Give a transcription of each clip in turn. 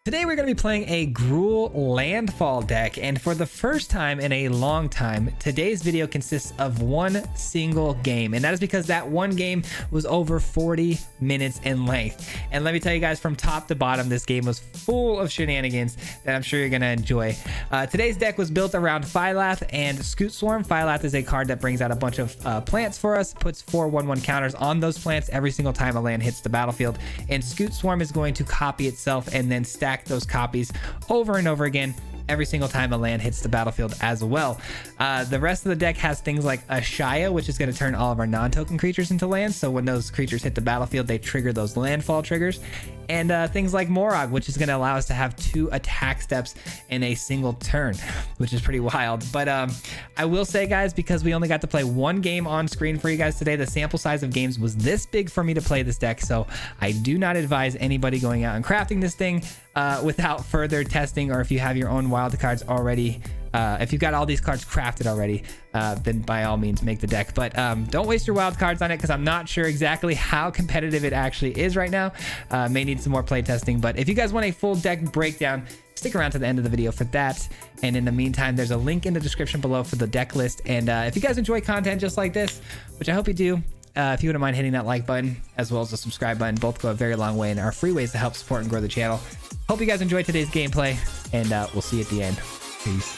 Today we're going to be playing a GRUUL Landfall deck, and for the first time in a long time, today's video consists of one single game, and that is because that one game was over 40 minutes in length. And let me tell you guys, from top to bottom, this game was full of shenanigans that I'm sure you're going to enjoy. Today's deck was built around Phylath and Scute Swarm. Phylath is a card that brings out a bunch of plants for us, puts 4/1/1 counters on those plants every single time a land hits the battlefield, and Scute Swarm is going to copy itself and then stack those copies over and over again every single time a land hits the battlefield as well. The rest of the deck has things like a Shia, which is going to turn all of our non-token creatures into lands, so when those creatures hit the battlefield they trigger those landfall triggers, and things like Morog, which is going to allow us to have 2 attack steps in a single turn, which is pretty wild. But I will say, guys, because we only got to play one game on screen for you guys today, the sample size of games was this big for me to play this deck, so I do not advise anybody going out and crafting this thing without further testing, or if you have your own wild cards already, if you've got all these cards crafted already, then by all means make the deck. But don't waste your wild cards on it, because I'm not sure exactly how competitive it actually is right now. May need some more play testing, but if you guys want a full deck breakdown, stick around to the end of the video for that. And in the meantime, there's a link in the description below for the deck list. And if you guys enjoy content just like this, which I hope you do, if you wouldn't mind hitting that like button as well as the subscribe button, both go a very long way and are free ways to help support and grow the channel. Hope you guys enjoyed today's gameplay, and we'll see you at the end. Peace.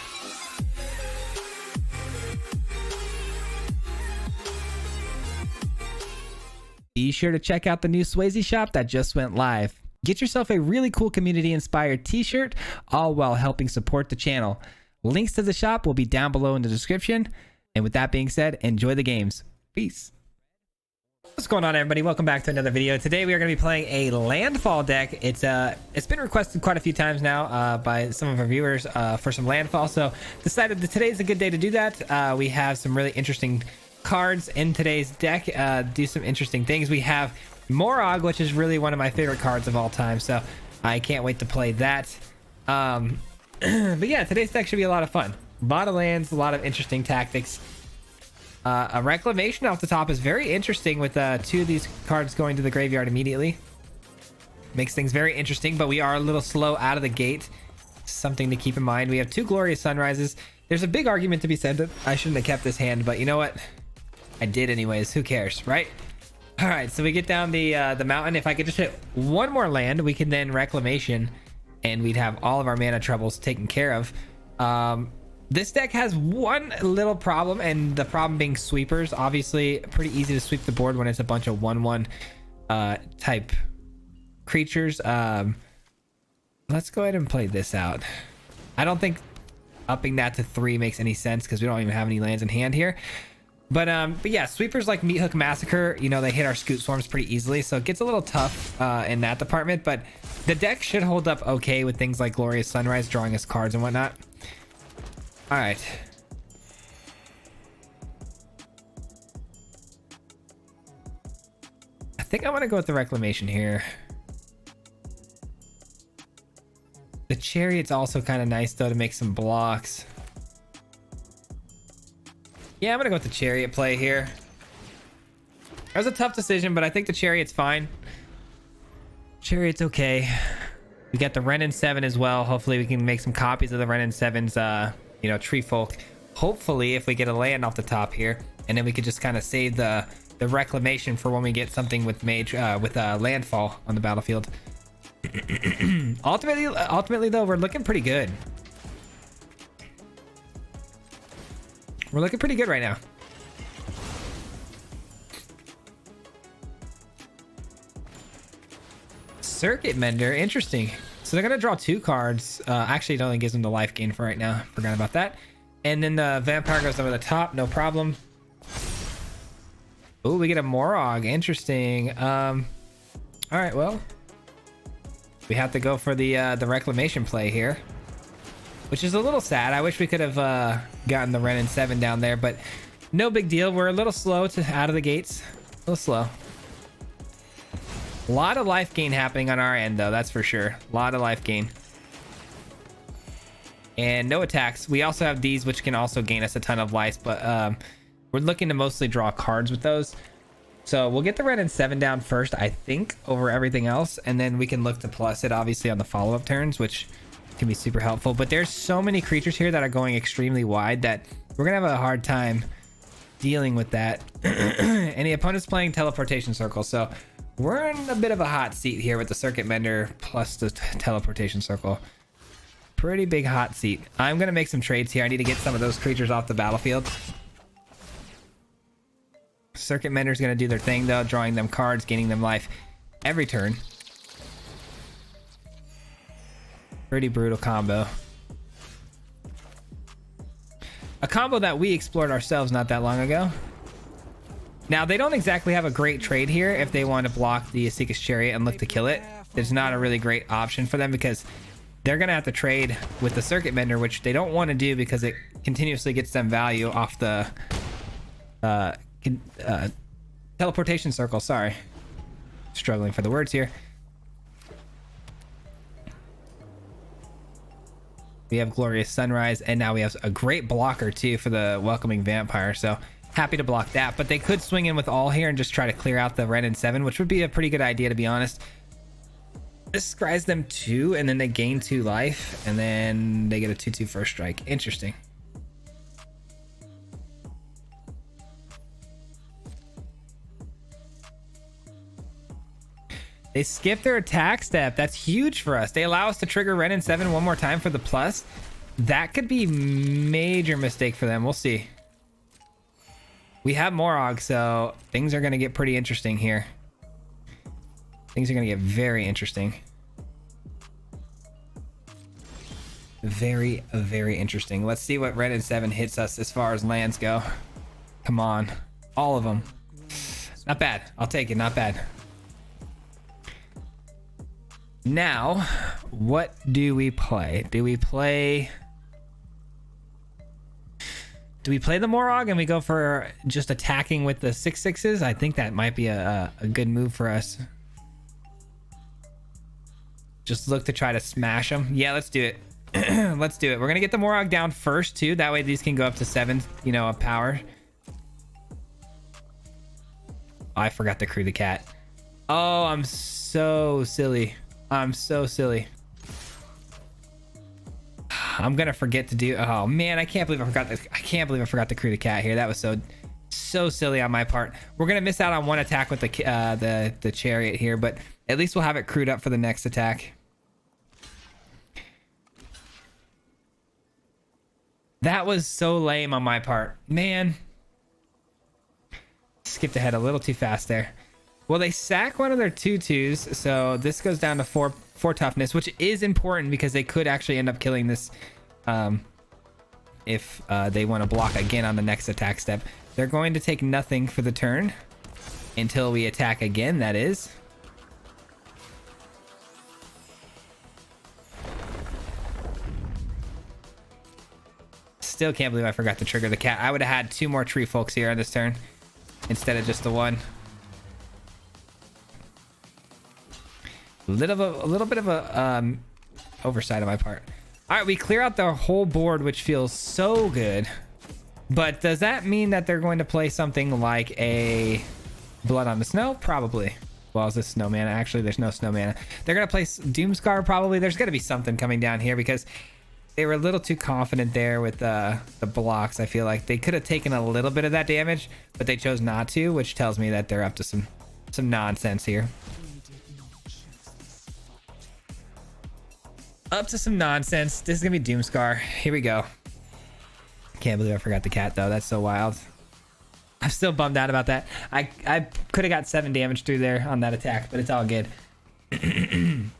Be sure to check out the new Swayze shop that just went live. Get yourself a really cool community-inspired t-shirt, all while helping support the channel. Links to the shop will be down below in the description. And with that being said, enjoy the games. Peace. What's going on, everybody? Welcome back to another video. Today we are going to be playing a landfall deck. It's been requested quite a few times now by some of our viewers for some landfall, so decided that today's a good day to do that. We have some really interesting cards in today's deck, do some interesting things. We have Morog, which is really one of my favorite cards of all time, so I can't wait to play that. But yeah, today's deck should be a lot of fun. A lot of lands, a lot of interesting tactics. A reclamation off the top is very interesting, with 2 of these cards going to the graveyard immediately. Makes things very interesting, but we are a little slow out of the gate. Something to keep in mind. We have 2 glorious sunrises. There's a big argument to be said that I shouldn't have kept this hand, but you know what? I did anyways. Who cares, right? All right, so we get down the mountain. If I could just hit one more land, we can then reclamation, and we'd have all of our mana troubles taken care of. This deck has one little problem, and the problem being sweepers. Obviously, pretty easy to sweep the board when it's a bunch of 1/1 type creatures. Let's go ahead and play this out. I don't think upping that to 3 makes any sense, because we don't even have any lands in hand here. But yeah, sweepers like Meathook Massacre, you know, they hit our Scute Swarms pretty easily, so it gets a little tough in that department. But the deck should hold up okay with things like Glorious Sunrise, drawing us cards and whatnot. All right. I think I want to go with the reclamation here. The Chariot's also kind of nice, though, to make some blocks. Yeah, I'm going to go with the Chariot play here. That was a tough decision, but I think the Chariot's fine. Chariot's okay. We got the Wrenn and 7 as well. Hopefully we can make some copies of the Wrenn and 7's, you know, Tree Folk. Hopefully, if we get a land off the top here, and then we could just kind of save the reclamation for when we get something with landfall on the battlefield. Ultimately, though, we're looking pretty good. We're looking pretty good right now. Circuit Mender, interesting. So they're gonna draw 2 cards. Actually, it only gives them the life gain for right now. Forgot about that. And then the Vampire goes over the top, no problem. Oh, we get a Morog, interesting. All right, well, we have to go for the reclamation play here, which is a little sad. I wish we could have gotten the Wrenn and 7 down there, but no big deal. We're a little slow out of the gates. A little slow. A lot of life gain happening on our end, though, that's for sure. A lot of life gain. And no attacks. We also have these, which can also gain us a ton of life, but we're looking to mostly draw cards with those. So we'll get the red and 7 down first, I think, over everything else. And then we can look to plus it, obviously, on the follow-up turns, which can be super helpful. But there's so many creatures here that are going extremely wide that we're going to have a hard time dealing with that. And the opponent's playing teleportation circle. So we're in a bit of a hot seat here with the circuit mender plus the teleportation circle. Pretty big hot seat. I'm going to make some trades here. I need to get some of those creatures off the battlefield. Circuit Mender's going to do their thing, though, drawing them cards, gaining them life every turn. Pretty brutal combo. A combo that we explored ourselves not that long ago. Now, they don't exactly have a great trade here if they want to block the Asika's Chariot and look to kill it. It's not a really great option for them because they're going to have to trade with the Circuit Mender, which they don't want to do because it continuously gets them value off the teleportation circle. Sorry, struggling for the words here. We have Glorious Sunrise, and now we have a great blocker too for the Welcoming Vampire, so happy to block that. But they could swing in with all here and just try to clear out the red and 7, which would be a pretty good idea, to be honest. This scries them 2, and then they gain 2 life, and then they get a 2/2 first strike. Interesting. They skip their attack step. That's huge for us. They allow us to trigger Ren and 7 one more time for the plus. That could be major mistake for them. We'll see. We have Morog, so things are going to get pretty interesting here. Things are going to get very interesting. Very, very interesting. Let's see what Ren and 7 hits us as far as lands go. Come on. All of them. Not bad. I'll take it. Not bad. Now, what do we play? Do we play the Morog and we go for just attacking with the 6/6s? I think that might be a good move for us. Just look to try to smash them. Yeah, let's do it. Let's do it. We're gonna get the Morog down first too. That way these can go up to 7, you know, of power. I forgot to crew the cat. Oh, I'm so silly. I'm so silly. I'm gonna forget to do. Oh man, I can't believe I forgot this. I can't believe I forgot to crew the cat here. That was so silly on my part. We're gonna miss out on one attack with the chariot here, but at least we'll have it crewed up for the next attack. That was so lame on my part, man. Skipped ahead a little too fast there. Well, they sack one of their 2/2s, so this goes down to 4 toughness, which is important because they could actually end up killing this if they want to block again on the next attack step. They're going to take nothing for the turn until we attack again, that is. Still can't believe I forgot to trigger the cat. I would have had 2 more tree folks here on this turn instead of just the 1. A little bit of a oversight on my part. All right, we clear out the whole board, which feels so good. But does that mean that they're going to play something like a Blood on the Snow? Probably. Well, is this snow mana? Actually, there's no snow mana. They're going to play Doomscar probably. There's going to be something coming down here because they were a little too confident there with the blocks. I feel like they could have taken a little bit of that damage, but they chose not to, which tells me that they're up to some nonsense here. Up to some nonsense. This is gonna be Doomscar. Here we go. Can't believe I forgot the cat though. That's so wild. I'm still bummed out about that. I could have got 7 damage through there on that attack, but it's all good. If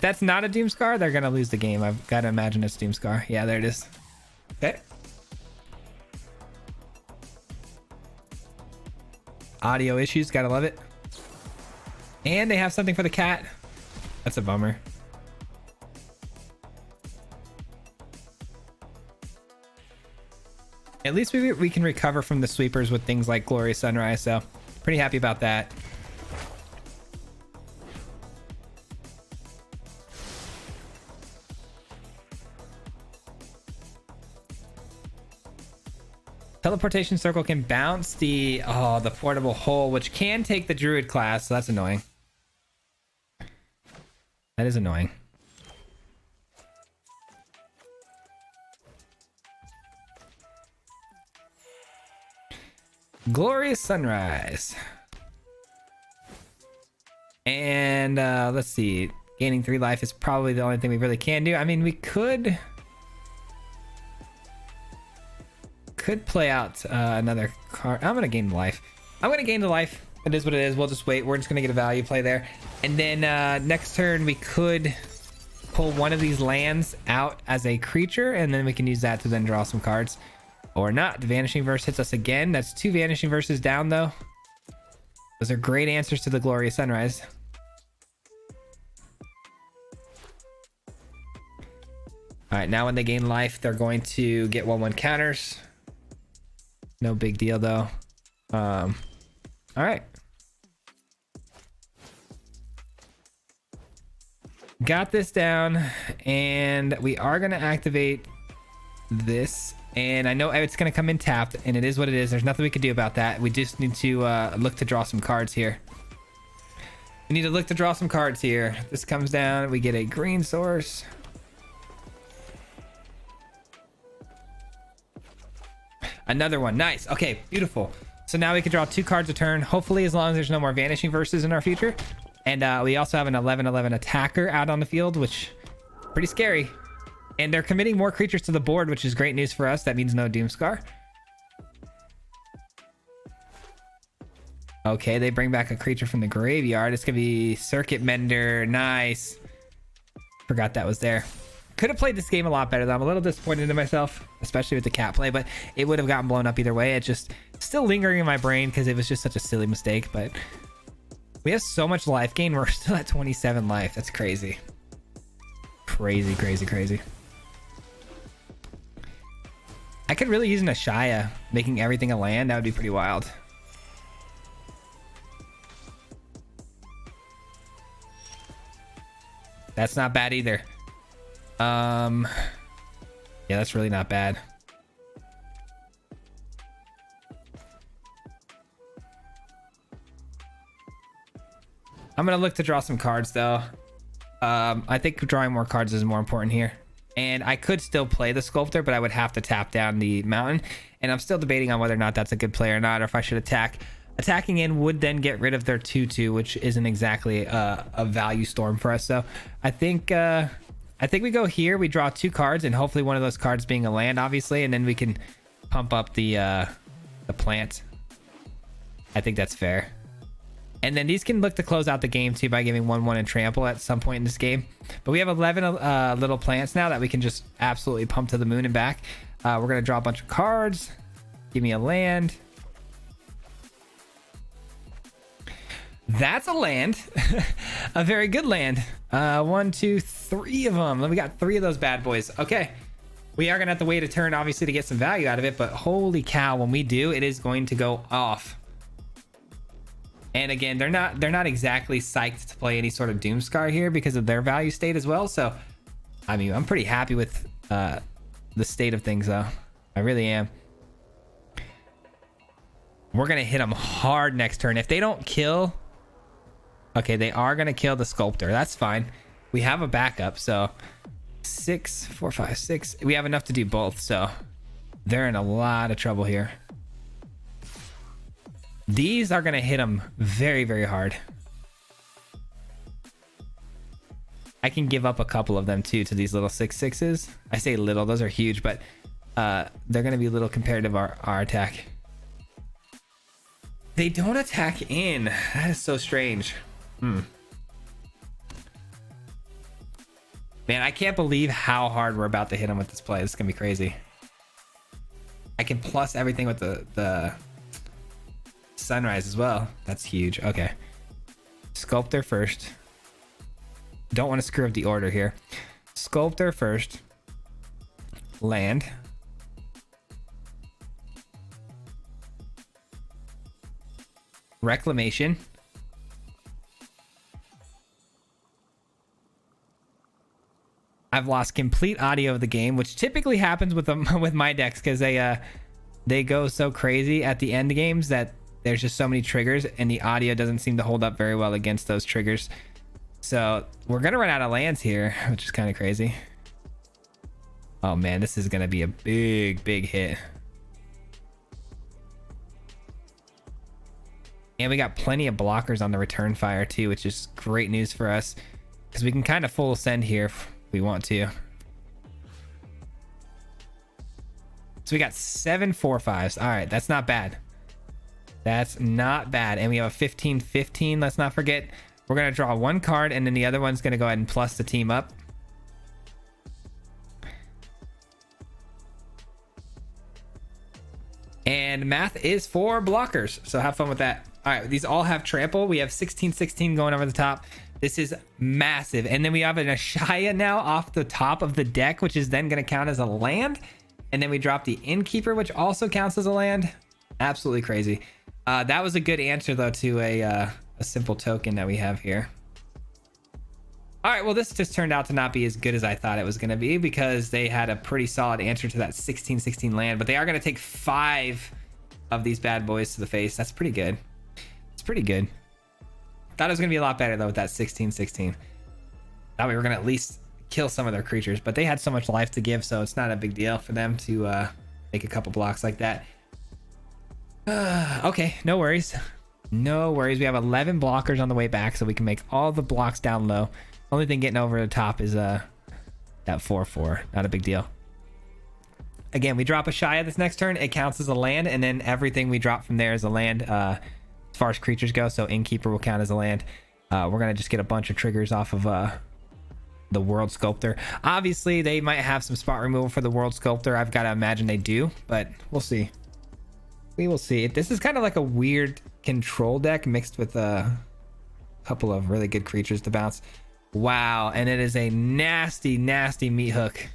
that's not a Doomscar, they're gonna lose the game. I've got to imagine it's Doomscar. Yeah, there it is. Okay. Audio issues, gotta love it. And they have something for the cat. That's a bummer. At least we can recover from the sweepers with things like Glorious Sunrise, so pretty happy about that. Teleportation circle can bounce the portable hole, which can take the druid class, so that's annoying. That is annoying. Glorious Sunrise. And let's see. Gaining 3 life is probably the only thing we really can do. I mean, we could play out another card. I'm gonna gain life. I'm gonna gain the life. It is what it is. We'll just wait. We're just gonna get a value play there, and then next turn we could pull one of these lands out as a creature, and then we can use that to then draw some cards, or not. The Vanishing Verse hits us again. That's 2 Vanishing Verses down though. Those are great answers to the Glorious Sunrise. All right, now when they gain life, they're going to get 1/1 counters. No big deal though. All right. Got this down, and we are going to activate this. And I know it's going to come in tapped, and it is what it is. There's nothing we can do about that. We just need to look to draw some cards here. We need to look to draw some cards here. This comes down. We get a green source. Another one. Nice. Okay, beautiful. So now we can draw 2 cards a turn, hopefully, as long as there's no more Vanishing Verses in our future. And we also have an 11/11 attacker out on the field, which is pretty scary. And they're committing more creatures to the board, which is great news for us. That means no Doomscar. Okay, they bring back a creature from the graveyard. It's going to be Circuit Mender. Nice. Forgot that was there. Could have played this game a lot better though. I'm a little disappointed in myself, especially with the cat play, but it would have gotten blown up either way. It's just still lingering in my brain because it was just such a silly mistake. But we have so much life gain. We're still at 27 life. That's crazy. Crazy, crazy, crazy. I could really use an Ashaya, making everything a land. That would be pretty wild. That's not bad either. Yeah, that's really not bad. I'm gonna look to draw some cards though. I think drawing more cards is more important here. And I could still play the Sculptor, but I would have to tap down the Mountain. And I'm still debating on whether or not that's a good play or not, or if I should attack. Attacking in would then get rid of their 2/2, which isn't exactly a value storm for us. So I think we go here. We draw 2 cards, and hopefully one of those cards being a land, obviously, and then we can pump up the plant. I think that's fair. And then these can look to close out the game too by giving 1/1 and trample at some point in this game. But we have 11 little plants now that we can just absolutely pump to the moon and back. We're gonna draw a bunch of cards. Give me a land. That's a land. A very good land. 1, 2, 3 of them. We got 3 of those bad boys. Okay. We are gonna have to wait a turn obviously to get some value out of it, but holy cow, when we do, it is going to go off. And again, they're not exactly psyched to play any sort of Doomscar here because of their value state as well. So I mean, I'm pretty happy with the state of things though. I really am. We're gonna hit them hard next turn. If they don't kill, okay, they are gonna kill the Sculptor. That's fine. We have a backup, so 6, 4, 5, 6. We have enough to do both, so they're in a lot of trouble here. These are gonna hit them very, very hard. I can give up a couple of them too to these little 6/6s. I say little, those are huge, but they're gonna be little compared to our attack. They don't attack in. That is so strange. Man, I can't believe how hard we're about to hit them with this play. This is gonna be crazy. I can plus everything with the Sunrise as well. That's huge. Okay. Sculptor first. Don't want to screw up the order here. Sculptor first. Land. Reclamation. I've lost complete audio of the game, which typically happens with them with my decks because they they go so crazy at the end games that there's just so many triggers, and the audio doesn't seem to hold up very well against those triggers. So we're gonna run out of lands here, which is kind of crazy. Oh man, this is gonna be a big hit. And we got plenty of blockers on the return fire too, which is great news for us, because we can kind of full send here if we want to. So we got 7 4/5s. All right, that's not bad. That's not bad. And we have a 15-15. Let's not forget, we're gonna draw one card, and then the other one's gonna go ahead and plus the team up. And math is for blockers, so have fun with that. All right, these all have trample. We have 16-16 going over the top. This is massive. And then we have an Ashaya now off the top of the deck, which is then going to count as a land. And then we drop the Innkeeper, which also counts as a land. Absolutely crazy. That was a good answer, though, to a simple token that we have here. All right, well, this just turned out to not be as good as I thought it was going to be, because they had a pretty solid answer to that 16-16 land. But they are going to take 5 of these bad boys to the face. That's pretty good. It's pretty good. Thought it was going to be a lot better, though, with that 16-16. Thought we were going to at least kill some of their creatures, but they had so much life to give, so it's not a big deal for them to make a couple blocks like that. Okay, no worries. No worries. We have 11 blockers on the way back, so we can make all the blocks down low. Only thing getting over the top is that 4/4. Not a big deal. Again, we drop a Shia this next turn. It counts as a land, and then everything we drop from there is a land as far as creatures go. So Innkeeper will count as a land. We're going to just get a bunch of triggers off of the World Sculptor. Obviously, they might have some spot removal for the World Sculptor. I've got to imagine they do, but we'll see. We will see. This is kind of like a weird control deck mixed with a couple of really good creatures to bounce. Wow, and it is a nasty meat hook.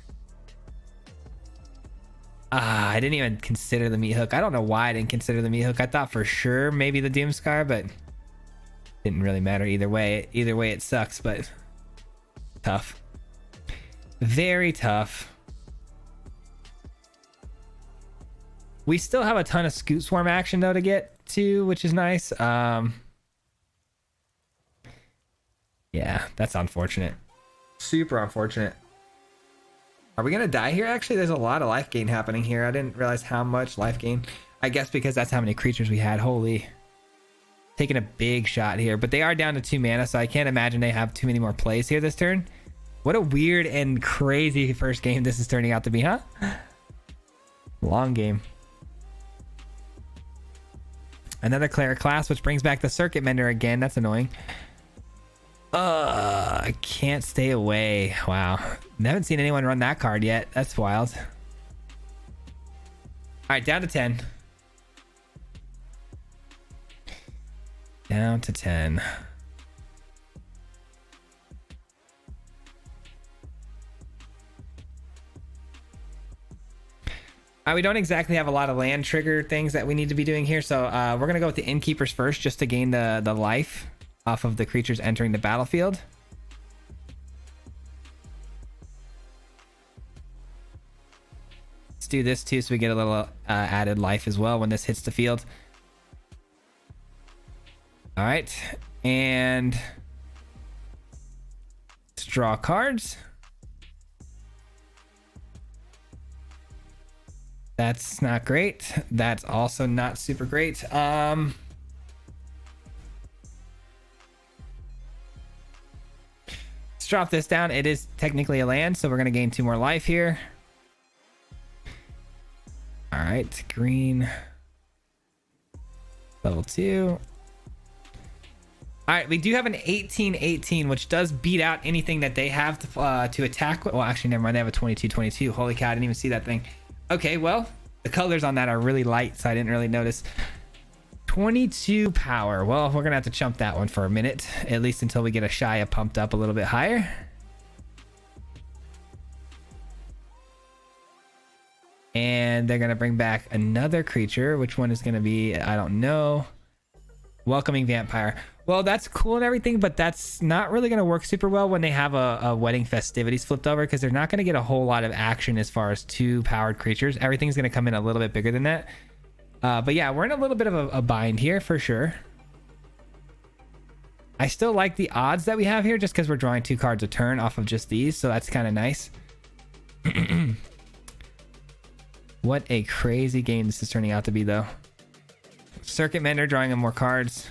I didn't even consider the meat hook. I don't know why I didn't consider the meat hook. I thought for sure maybe the Doomscar, but didn't really matter either way. Either way, it sucks, but tough. Very tough. We still have a ton of Scute Swarm action, though, to get to, which is nice. Yeah, that's unfortunate. Super unfortunate. Are we going to die here? Actually, there's a lot of life gain happening here. I didn't realize how much life gain. I guess because that's how many creatures we had. Holy. Taking a big shot here. But they are down to 2 mana, so I can't imagine they have too many more plays here this turn. What a weird and crazy first game this is turning out to be, huh? Long game. Another Cleric class, which brings back the Circuit Mender again. That's annoying. I can't stay away. Wow. I haven't seen anyone run that card yet. That's wild. All right, down to 10. Down to 10. We don't exactly have a lot of land trigger things that we need to be doing here, so we're going to go with the Innkeepers first just to gain the life off of the creatures entering the battlefield. Let's do this too so we get a little added life as well when this hits the field. All right, and let's draw cards. That's not great. That's also not super great. Let's drop this down. It is technically a land, so we're going to gain 2 more life here. All right, green. Level 2. All right, we do have an 18-18, which does beat out anything that they have to attack. Well, actually, never mind. They have a 22-22. Holy cow, I didn't even see that thing. Okay, well, the colors on that are really light, so I didn't really notice. 22 power. Well, we're going to have to chump that one for a minute, at least until we get a Shia pumped up a little bit higher. And they're going to bring back another creature. Which one is going to be? I don't know. Welcoming Vampire. Well, that's cool and everything, but that's not really going to work super well when they have a Wedding Festivities flipped over, because they're not going to get a whole lot of action as far as 2 powered creatures. Everything's going to come in a little bit bigger than that. But yeah, we're in a little bit of a bind here for sure. I still like the odds that we have here just because we're drawing 2 cards a turn off of just these. So that's kind of nice. What a crazy game this is turning out to be, though. Circuit Mender drawing in more cards.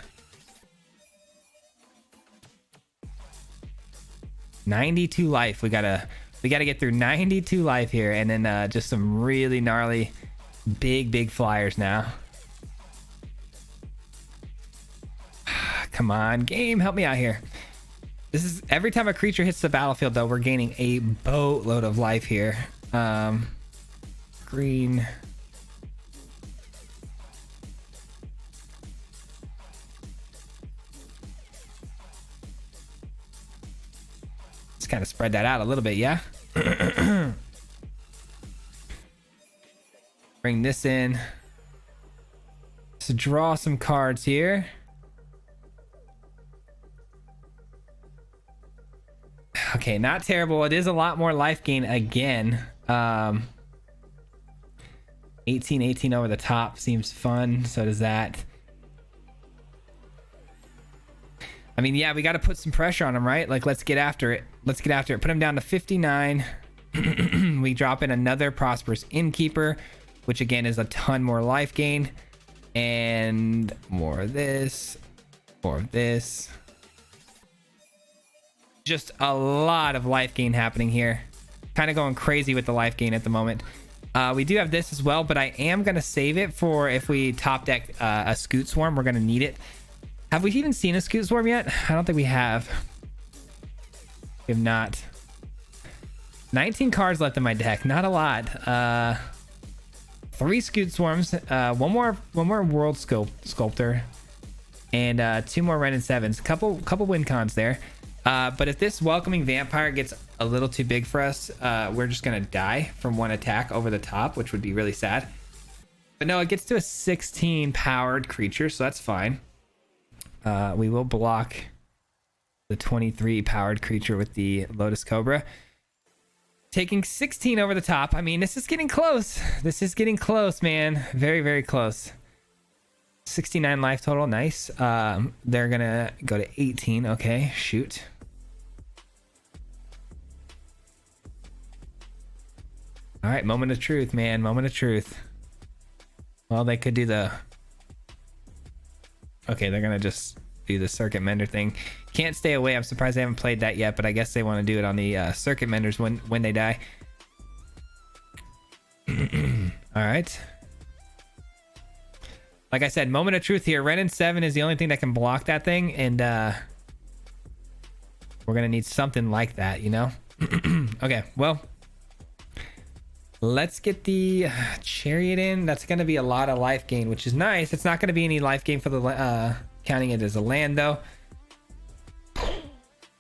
92 life. We gotta get through 92 life here, and then just some really gnarly big flyers now. Come on, game, help me out here. This is every time a creature hits the battlefield, though, we're gaining a boatload of life here. Green. Let's kind of spread that out a little bit, yeah. Bring this in. So draw some cards here. Okay, not terrible. It is a lot more life gain again. 18 over the top seems fun. So does that. I mean, yeah, we got to put some pressure on him, right? Like, let's get after it. Let's get after it. Put him down to 59. We drop in another Prosperous Innkeeper, which again is a ton more life gain. And more of this. More of this. Just a lot of life gain happening here. Kind of going crazy with the life gain at the moment. We do have this as well, but I am going to save it for if we top deck a Scute Swarm. We're going to need it. Have we even seen a Scute Swarm yet? I don't think we have. We have not. 19 cards left in my deck. Not a lot. 3 Scute Swarms. One more World Sculptor. And 2 more Ren and Sevens. Couple win cons there. But if this Welcoming Vampire gets a little too big for us, we're just going to die from 1 attack over the top, which would be really sad. But no, it gets to a 16 powered creature, so that's fine. We will block the 23 powered creature with the Lotus Cobra. Taking 16 over the top. I mean, this is getting close. This is getting close, man. Very, very close. 69 life total. Nice. They're going to go to 18. Okay, shoot. All right, moment of truth, man. Moment of truth. Well, they could do the... Okay, they're going to just do the Circuit Mender thing. Can't stay away. I'm surprised they haven't played that yet, but I guess they want to do it on the Circuit Menders when they die. All right. Like I said, moment of truth here. Ren and 7 is the only thing that can block that thing, and we're going to need something like that, you know? Okay, well... Let's get the Chariot in. That's going to be a lot of life gain, which is nice. It's not going to be any life gain for the counting it as a land, though.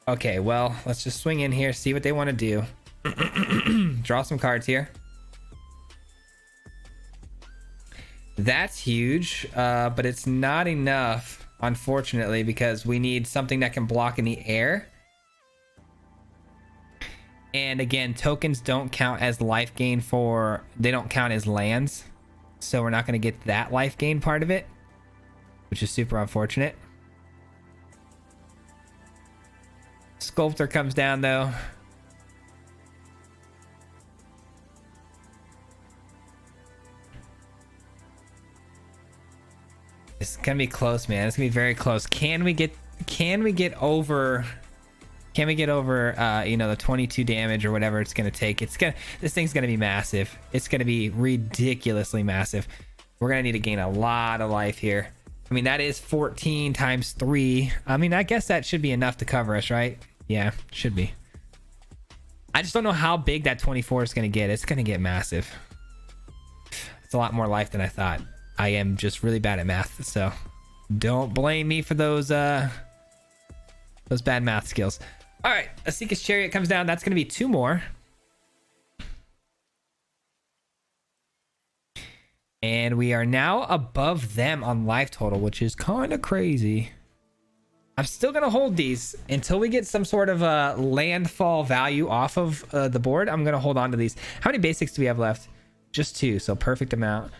Okay, well, let's just swing in here, see what they want to do. Draw some cards here. That's huge, but it's not enough, unfortunately, because we need something that can block in the air. And again, tokens don't count as life gain for... They don't count as lands. So we're not going to get that life gain part of it, which is super unfortunate. Sculptor comes down, though. It's going to be close, man. It's going to be very close. Can we get over... Can we get over, you know, the 22 damage or whatever it's going to take? This thing's going to be massive. It's going to be ridiculously massive. We're going to need to gain a lot of life here. I mean, that is 14 times 3. I mean, I guess that should be enough to cover us, right? Yeah, should be. I just don't know how big that 24 is going to get. It's going to get massive. It's a lot more life than I thought. I am just really bad at math, so don't blame me for those bad math skills. All right, Asika's Chariot comes down. That's going to be 2 more. And we are now above them on life total, which is kind of crazy. I'm still going to hold these until we get some sort of a landfall value off of the board. I'm going to hold on to these. How many basics do we have left? Just 2, so perfect amount.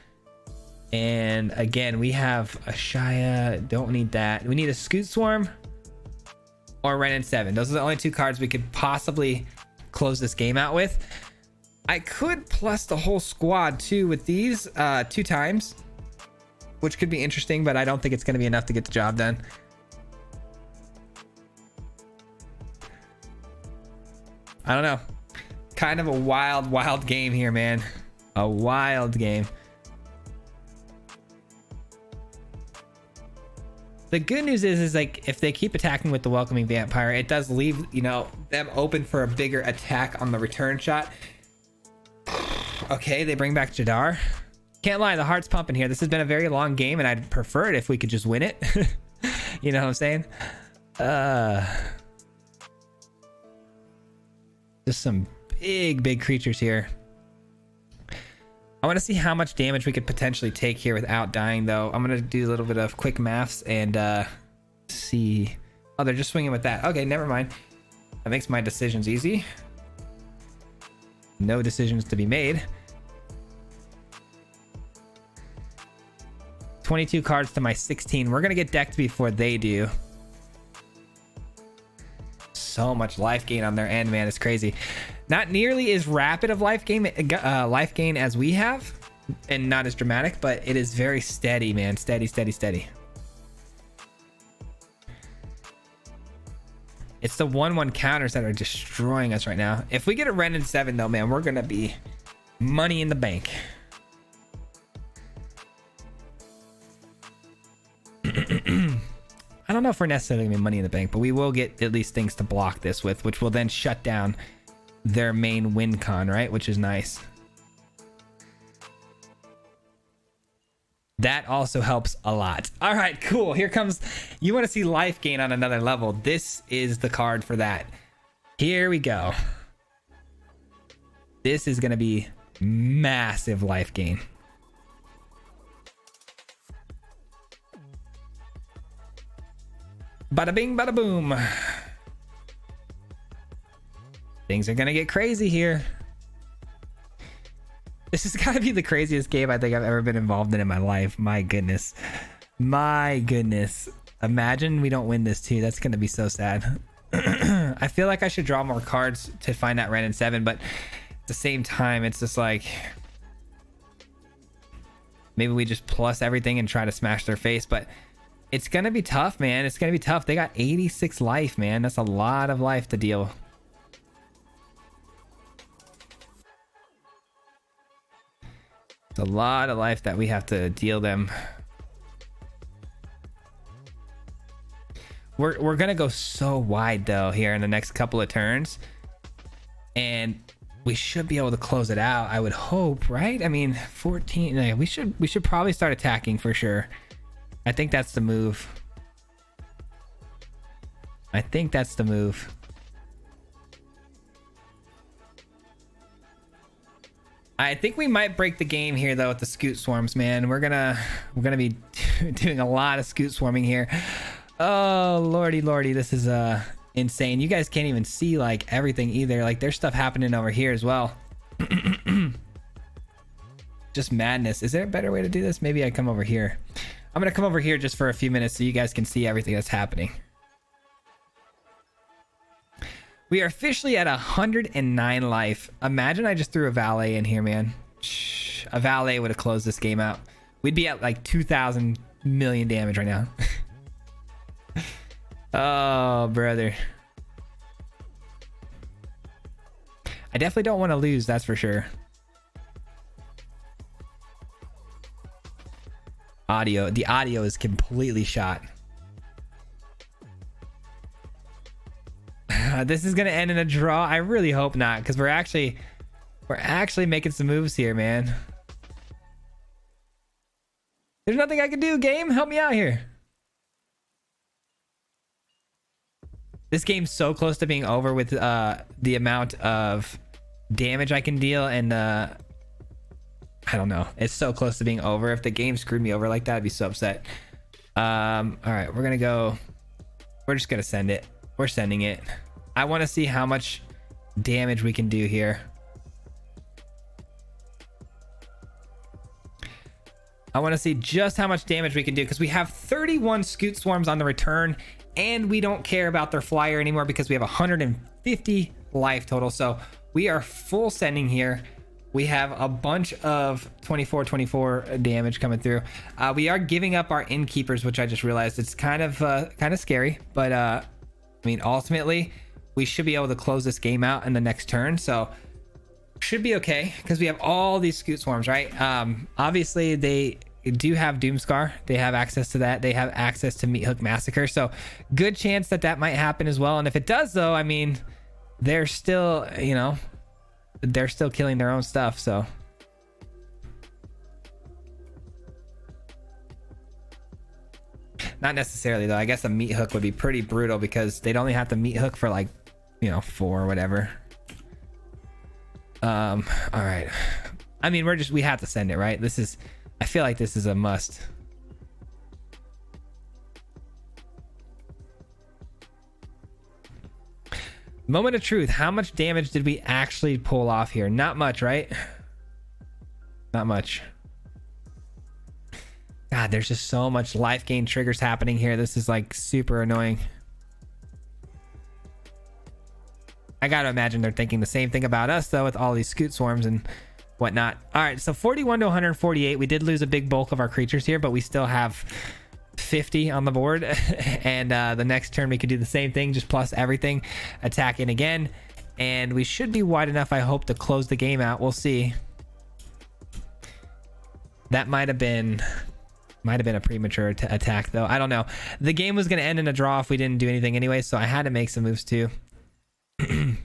And again, we have a Shia. Don't need that. We need a Scute Swarm or Ren and 7. Those are the only two cards we could possibly close this game out with. I could plus the whole squad too with these 2 times, which could be interesting, but I don't think it's going to be enough to get the job done. I don't know. Kind of a wild game here, man. A wild game. The good news is like if they keep attacking with the Welcoming Vampire, it does leave, you know, them open for a bigger attack on the return shot. Okay, they bring back Jadar. Can't lie, the heart's pumping here. This has been a very long game, and I'd prefer it if we could just win it. You know what I'm saying? Just some big creatures here. I want to see how much damage we could potentially take here without dying, though. I'm going to do a little bit of quick maths and see. Oh, they're just swinging with that. Okay, never mind. That makes my decisions easy. No decisions to be made. 22 cards to my 16. We're going to get decked before they do. So much life gain on their end, man. It's crazy. Not nearly as rapid of life gain as we have, and not as dramatic, but it is very steady, man. Steady. It's the 1/1 counters that are destroying us right now. If we get a Ren and 7 though, man, we're gonna be money in the bank. I don't know if we're necessarily gonna be money in the bank, but we will get at least things to block this with, which will then shut down their main win con, right? Which is nice. That also helps a lot. All right, cool. Here comes, you want to see life gain on another level. This is the card for that. Here we go. This is going to be massive life gain. Bada bing, bada boom. Things are going to get crazy here. This has got to be the craziest game I think I've ever been involved in my life. My goodness. Imagine we don't win this too. That's going to be so sad. I feel like I should draw more cards to find that Ren and 7, but at the same time, it's just like maybe we just plus everything and try to smash their face, but it's going to be tough, man. It's going to be tough. They got 86 life, man. That's a lot of life to deal. It's a lot of life that we have to deal them. We're gonna go so wide though here in the next couple of turns, and we should be able to close it out, I would hope, right? I mean, 14. We should probably start attacking for sure. I think that's the move. I think we might break the game here though with the Scute Swarms, man. We're gonna be doing a lot of Scute Swarming here. Oh lordy, this is insane. You guys can't even see like everything either. Like there's stuff happening over here as well. Just madness. Is there a better way to do this? Maybe I come over here. I'm gonna come over here just for a few minutes so you guys can see everything that's happening. We are officially at 109 life. Imagine I just threw a valet in here, man. A valet would have closed this game out. We'd be at like 2,000 million damage right now. Oh, brother. I definitely don't want to lose, that's for sure. The audio is completely shot. This is gonna end in a draw. I really hope not, because we're actually making some moves here, man. There's nothing I can do, game. Help me out here. This game's so close to being over with the amount of damage I can deal, and I don't know. It's so close to being over. If the game screwed me over like that, I'd be so upset. All right, we're gonna go. We're just gonna send it. We're sending it. I want to see how much damage we can do here. I want to see just how much damage we can do because we have 31 scute swarms on the return and we don't care about their flyer anymore because we have 150 life total. So we are full sending here. We have a bunch of 24 damage coming through. We are giving up our innkeepers, which I just realized it's kind of scary, but I mean, ultimately we should be able to close this game out in the next turn. So should be okay because we have all these scute swarms, right? Obviously they do have Doomscar. They have access to that. They have access to Meat Hook Massacre. So good chance that that might happen as well. And if it does though, I mean, they're still, you know, they're still killing their own stuff. So not necessarily though. I guess a Meat Hook would be pretty brutal because they'd only have to Meat Hook for like, you know, 4 or whatever. All right. I mean, we have to send it, right? I feel like this is a must. Moment of truth. How much damage did we actually pull off here? Not much, right? Not much. God, there's just so much life gain triggers happening here. This is like super annoying. I gotta imagine they're thinking the same thing about us though with all these scute swarms and whatnot. All right, so 41 to 148. We did lose a big bulk of our creatures here, but we still have 50 on the board. And the next turn we could do the same thing, just plus everything, attack in again, and we should be wide enough, I hope, to close the game out. We'll see. That might have been a premature attack though. I don't know. The game was going to end in a draw if we didn't do anything anyway, so I had to make some moves too.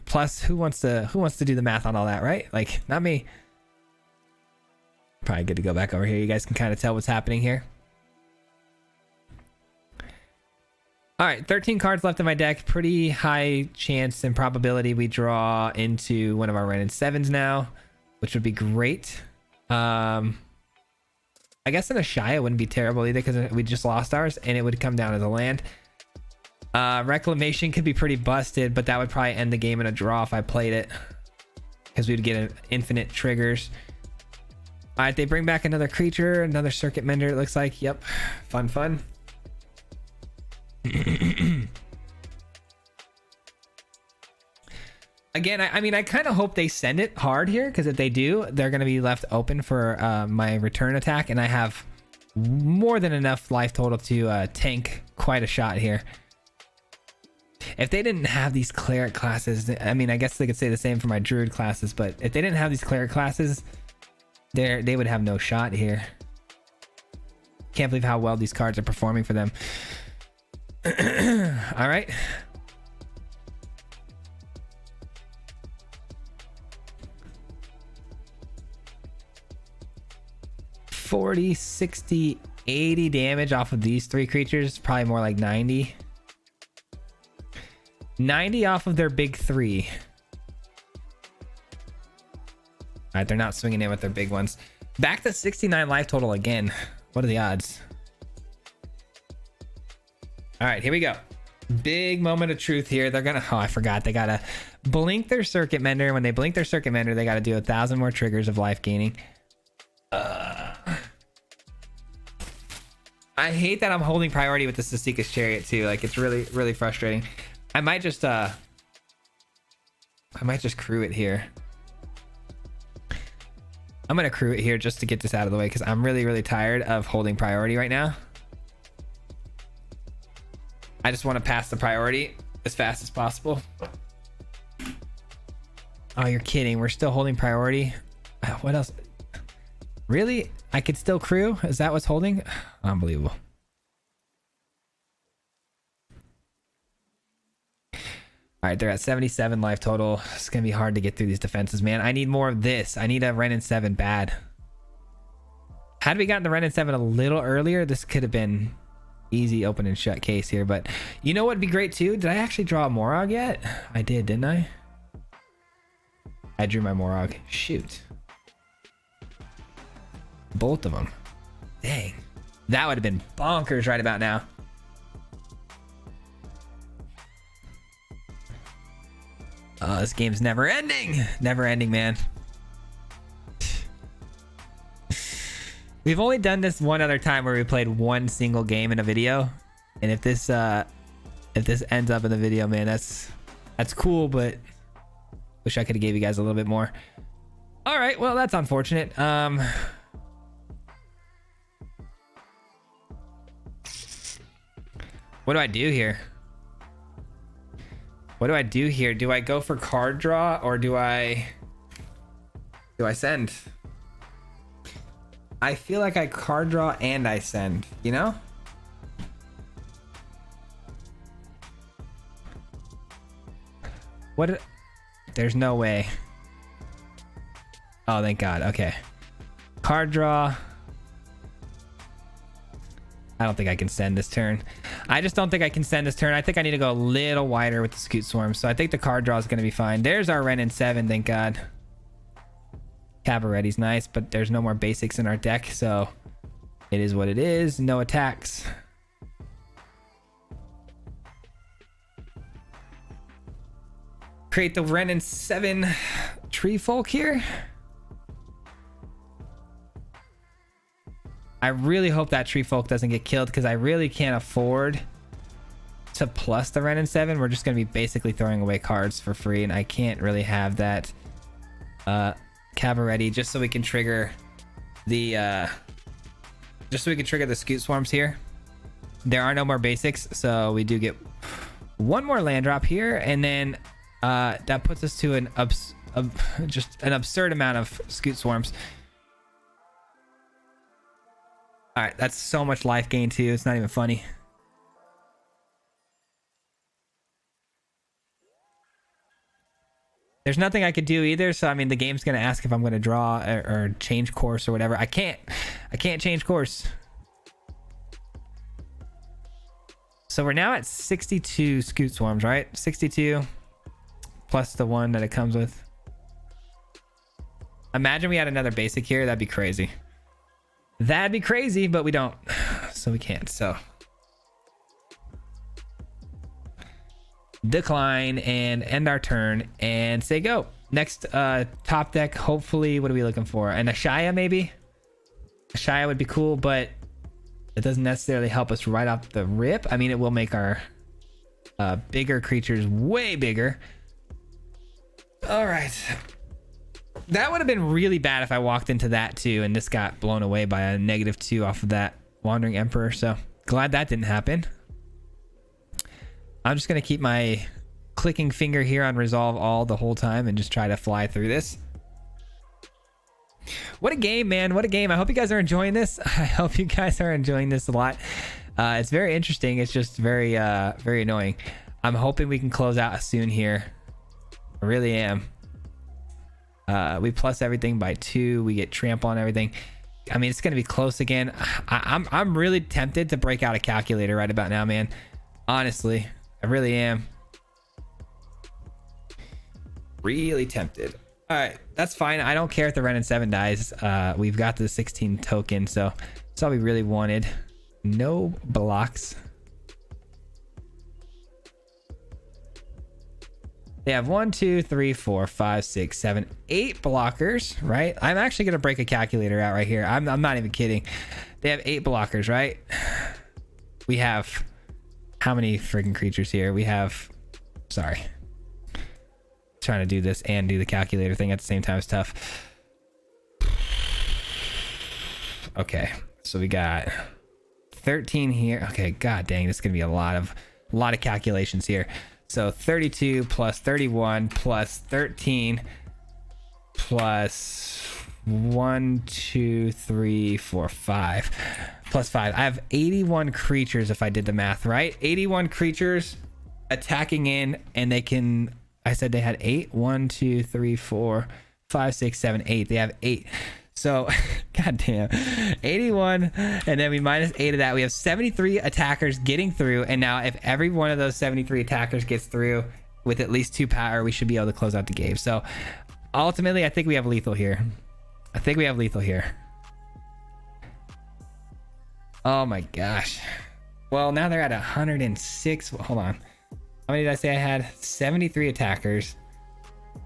Plus, who wants to do the math on all that, right? Like, not me. Probably good to go back over here. You guys can kind of tell what's happening here. All right, 13 cards left in my deck. Pretty high chance and probability we draw into one of our Ren and 7s now, which would be great. I guess an Ashaya wouldn't be terrible either because we just lost ours and it would come down as a land. Reclamation could be pretty busted, but that would probably end the game in a draw if I played it because we'd get infinite triggers. All right, they bring back another creature, another Circuit Mender, it looks like. Yep, fun. Again, I mean, I kind of hope they send it hard here because if they do, they're going to be left open for my return attack, and I have more than enough life total to tank quite a shot here. If they didn't have these cleric classes, I mean, I guess they could say the same for my druid classes, but if they didn't have these cleric classes, they would have no shot here. Can't believe how well these cards are performing for them. All right. $40, $60, $80 damage off of these 3 creatures. Probably more like 90. 90 off of their big 3. All right, they're not swinging in with their big ones. Back to 69 life total again. What are the odds? All right, here we go. Big moment of truth here. They're gonna, oh, I forgot. They gotta blink their Circuit Mender. When they blink their Circuit Mender, they gotta do 1,000 more triggers of life gaining. I hate that I'm holding priority with the Sasika's Chariot too. Like, it's really frustrating. I might just crew it here. I'm gonna crew it here just to get this out of the way because I'm really tired of holding priority right now. I just want to pass the priority as fast as possible. Oh, you're kidding. We're still holding priority. What else? Really? I could still crew? Is that what's holding? Unbelievable. All right, they're at 77 life total. It's going to be hard to get through these defenses, man. I need more of this. I need a Ren and 7 bad. Had we gotten the Ren and 7 a little earlier, this could have been easy open and shut case here. But you know what would be great too? Did I actually draw a Morog yet? I did, didn't I? I drew my Morog. Shoot. Both of them. Dang. That would have been bonkers right about now. This game's never ending. Never ending, man. We've only done this one other time where we played one single game in a video, and if this ends up in the video, man, that's cool, but wish I could have gave you guys a little bit more. All right, well, that's unfortunate. What do I do here? What do I do here? Do I go for card draw, or do I send? I feel like I card draw and I send, you know? What? There's no way. Oh, thank God. Okay. Card draw. I don't think I can send this turn. I just don't think I can send this turn. I think I need to go a little wider with the scute swarm. So I think the card draw is going to be fine. There's our Ren in 7, thank God. Cabaretti's nice, but there's no more basics in our deck, so it is what it is. No attacks. Create the Ren in 7 Tree Folk here. I really hope that Tree Folk doesn't get killed, because I really can't afford to plus the Ren in 7. We're just going to be basically throwing away cards for free, and I can't really have that Cabaretti just so we can trigger the scute swarms here. There are no more basics, so we do get one more land drop here, and then that puts us to just an absurd amount of scute swarms. All right, that's so much life gain too. It's not even funny. There's nothing I could do either. So, I mean, the game's going to ask if I'm going to draw or change course or whatever. I can't change course. So we're now at 62 scute swarms, right? 62 plus the one that it comes with. Imagine we had another basic here. That'd be crazy. That'd be crazy, but we don't. So we can't. So decline and end our turn and say go. Next top deck, hopefully, what are we looking for? An Ashaya, maybe? Ashaya would be cool, but it doesn't necessarily help us right off the rip. I mean, it will make our bigger creatures way bigger. All right. That would have been really bad if I walked into that too and this got blown away by a -2 off of that Wandering Emperor. So glad that didn't happen. I'm just going to keep my clicking finger here on resolve all the whole time and just try to fly through this. What a game, man. What a game. I hope you guys are enjoying this. I hope you guys are enjoying this a lot. It's very interesting. It's just very annoying. I'm hoping we can close out soon here. I really am. We plus everything by 2. We get trample on everything. I mean, it's going to be close again. I'm really tempted to break out a calculator right about now, man. Honestly, I really am. Really tempted. All right, that's fine. I don't care if the Ren in 7 dies. We've got the 16 token, so that's all we really wanted. No blocks. They have 1, 2, 3, 4, 5, 6, 7, 8 blockers, right? I'm actually gonna break a calculator out right here. I'm not even kidding. They have 8 blockers, right? We have how many freaking creatures here? We have, sorry, trying to do this and do the calculator thing at the same time is tough. Okay, so we got 13 here. Okay, god dang, this is gonna be a lot of calculations here. So 32 plus 31 plus 13 plus 1, 2, 3, 4, 5 plus 5. I have 81 creatures if I did the math right. 81 creatures attacking in, and they can, I said they had 8. 1, 2, 3, 4, 5, 6, 7, 8. They have 8. So, goddamn, 81, and then we minus 8 of that. We have 73 attackers getting through, and now if every one of those 73 attackers gets through with at least 2 power, we should be able to close out the game. So, ultimately, I think we have lethal here. Oh my gosh. Well, now they're at 106. Hold on. How many did I say I had? 73 attackers.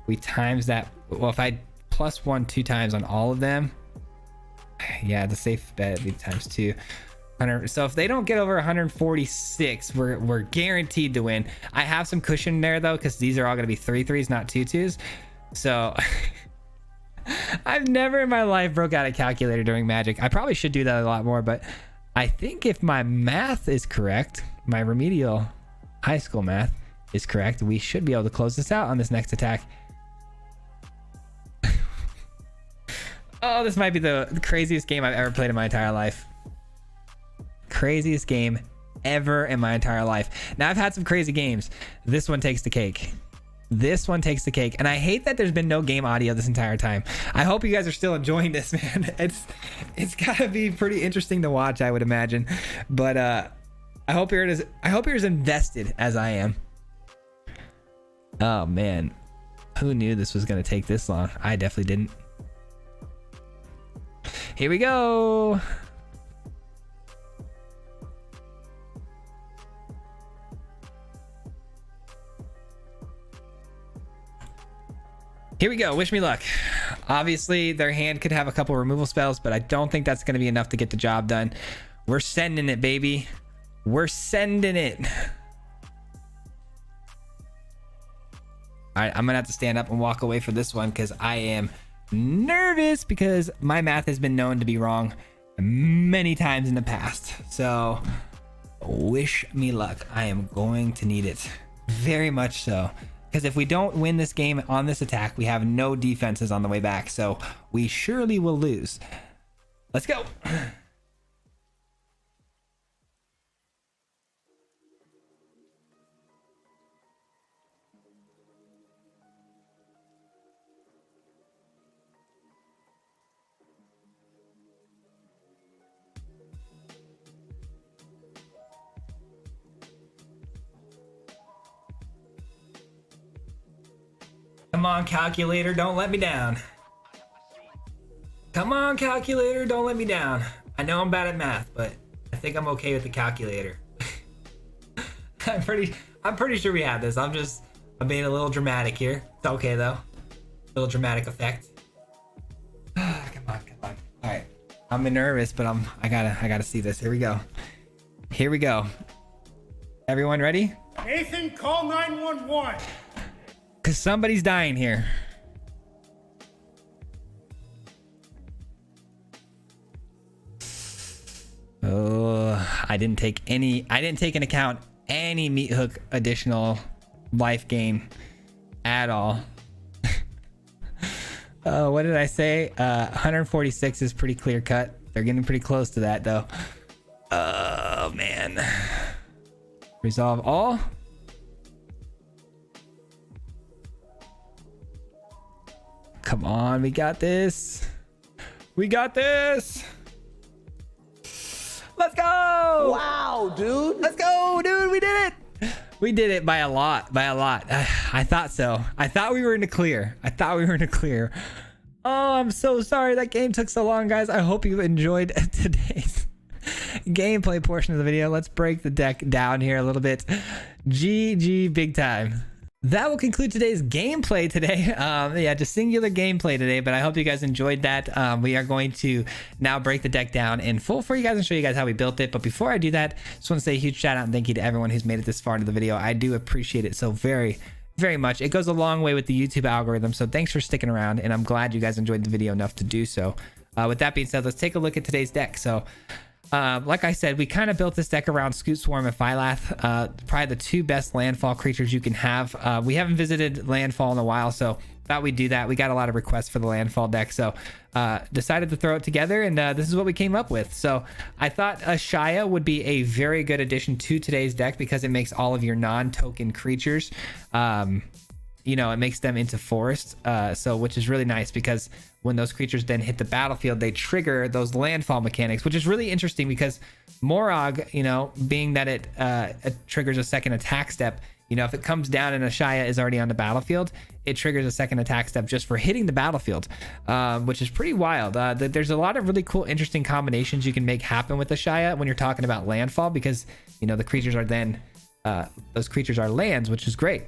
We times that. Well, if I plus 1 2 times on all of them, Yeah, the safe bet would be times 2. So if they don't get over 146, we're guaranteed to win. I have some cushion there though, because these are all going to be 3-3s, not 2-2s. So I've never in my life broke out a calculator during Magic. I probably should do that a lot more, but I think if my math is correct, my remedial high school math is correct, we should be able to close this out on this next attack. Oh, this might be the craziest game I've ever played in my entire life. Craziest game ever in my entire life. Now, I've had some crazy games. This one takes the cake. This one takes the cake. And I hate that there's been no game audio this entire time. I hope you guys are still enjoying this, man. It's gotta be pretty interesting to watch, I would imagine. But I hope you're as invested as I am. Oh man, who knew this was gonna take this long? I definitely didn't. Here we go. Here we go. Wish me luck. Obviously, their hand could have a couple removal spells, but I don't think that's going to be enough to get the job done. We're sending it, baby. We're sending it. All right, I'm going to have to stand up and walk away for this one because I am nervous because my math has been known to be wrong many times in the past. So wish me luck. I am going to need it very much so. Because if we don't win this game on this attack, we have no defenses on the way back. So we surely will lose. Let's go. Come on, calculator, don't let me down. Come on, calculator, don't let me down. I know I'm bad at math, but I think I'm okay with the calculator. I'm pretty sure we have this. I'm being a little dramatic here. It's okay though. Little dramatic effect. Come on. All right. I'm nervous, but I gotta see this. Here we go. Here we go. Everyone ready? Nathan, call 911. Because somebody's dying here. Oh, I didn't take into account any meat hook additional life gain at all. What did I say? 146 is pretty clear cut. They're getting pretty close to that though. Oh man. Resolve all. Come on, we got this. We got this. Let's go. Wow, dude. Let's go, dude. We did it. We did it by a lot, I thought so. I thought we were in the clear. Oh, I'm so sorry that game took so long, guys. I hope you enjoyed today's gameplay portion of the video. Let's break the deck down here a little bit. GG big time. That will conclude today's gameplay today. Yeah, just singular gameplay today, but I hope you guys enjoyed that. We are going to now break the deck down in full for you guys and show you guys how we built it. But before I do that, just want to say a huge shout out and thank you to everyone who's made it this far into the video. I do appreciate it so very, very much. It goes a long way with the YouTube algorithm, so thanks for sticking around, and I'm glad you guys enjoyed the video enough to do so. With that being said, let's take a look at today's deck. So like I said, we kind of built this deck around Scute, Swarm, and Phylath, probably the two best landfall creatures you can have. We haven't visited landfall in a while, so thought we'd do that. We got a lot of requests for the landfall deck, so decided to throw it together, and this is what we came up with. So I thought Shia would be a very good addition to today's deck because it makes all of your non-token creatures, you know, it makes them into forest, so which is really nice because when those creatures then hit the battlefield, they trigger those landfall mechanics, which is really interesting because Morog, you know, being that it triggers a second attack step, you know, if it comes down and a Shia is already on the battlefield, it triggers a second attack step just for hitting the battlefield, which is pretty wild. There's a lot of really cool, interesting combinations you can make happen with the Shia when you're talking about landfall because, you know, the creatures are then, those creatures are lands, which is great.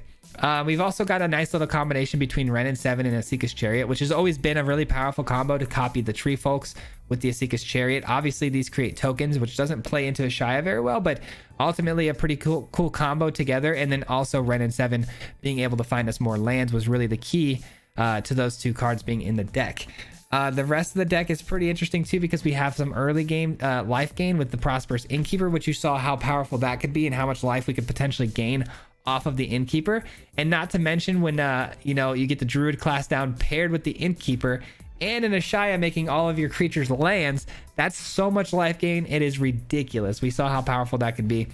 We've also got a nice little combination between Ren and 7 and Asika's Chariot, which has always been a really powerful combo to copy the Tree Folks with the Asika's Chariot. Obviously, these create tokens, which doesn't play into Ashaya very well, but ultimately a pretty cool combo together. And then also Ren and 7 being able to find us more lands was really the key to those 2 cards being in the deck. The rest of the deck is pretty interesting too, because we have some early game life gain with the Prosperous Innkeeper, which you saw how powerful that could be and how much life we could potentially gain off of the Innkeeper. And not to mention when you get the Druid class down paired with the Innkeeper and an Ashaya making all of your creatures lands, that's so much life gain. It is ridiculous. We saw how powerful that could be.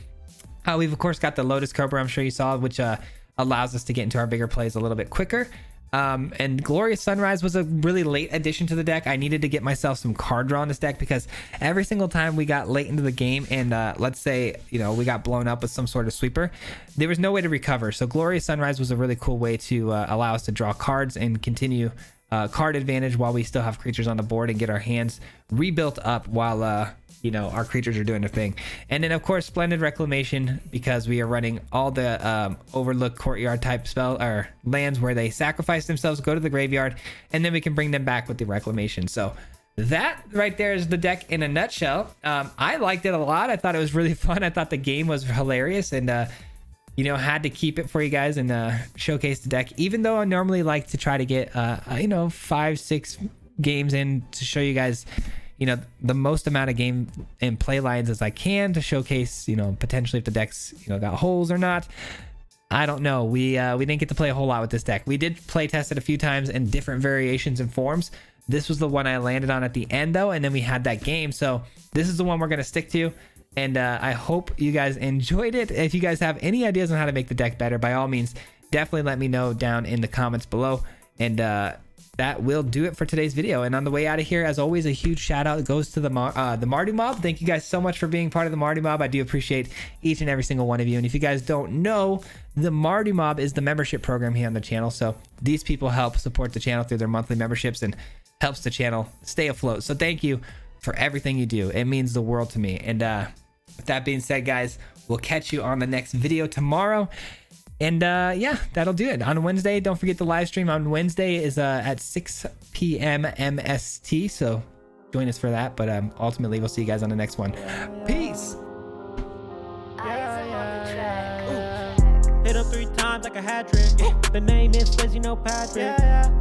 We've of course got the Lotus Cobra, I'm sure you saw, which allows us to get into our bigger plays a little bit quicker. And Glorious Sunrise was a really late addition to the deck. I needed to get myself some card draw in this deck, because every single time we got late into the game and let's say we got blown up with some sort of sweeper, there was no way to recover. So Glorious Sunrise was a really cool way to allow us to draw cards and continue card advantage while we still have creatures on the board and get our hands rebuilt up while our creatures are doing their thing. And then of course Splendid Reclamation, because we are running all the Overlook Courtyard type spell or lands where they sacrifice themselves, go to the graveyard, and then we can bring them back with the Reclamation. So that right there is the deck in a nutshell. I liked it a lot. I thought it was really fun. I thought the game was hilarious, and had to keep it for you guys and showcase the deck, even though I normally like to try to get 5-6 games in to show you guys the most amount of game and play lines as I can to showcase potentially if the deck's got holes or not. I don't know. We didn't get to play a whole lot with this deck. We did play test it a few times in different variations and forms. This was the one I landed on at the end though, and then we had that game, so this is the one we're going to stick to. And I hope you guys enjoyed it. If you guys have any ideas on how to make the deck better, by all means definitely let me know down in the comments below. And that will do it for today's video. And on the way out of here, as always, a huge shout out goes to the Marty Mob. Thank you guys so much for being part of the Marty Mob. I do appreciate each and every single one of you. And if you guys don't know, the Marty Mob is the membership program here on the channel. So these people help support the channel through their monthly memberships and helps the channel stay afloat. So thank you for everything you do. It means the world to me. And with that being said, guys, we'll catch you on the next video tomorrow. And yeah, that'll do it. On Wednesday, don't forget the live stream on Wednesday is at 6 p.m. MST. So join us for that. But ultimately, we'll see you guys on the next one. Peace. Hit him 3 times like a hat trick. Yeah. The name is Swayze, no Patrick.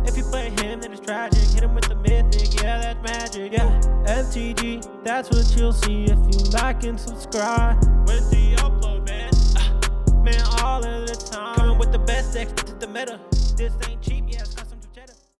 If you play him, then it's tragic. Hit him with the Mythic, yeah, that's magic. Yeah, MTG, that's what you'll see if you like and subscribe. With the upload, man, man, all of the time. Coming with the best decks, this is the meta. This ain't cheap.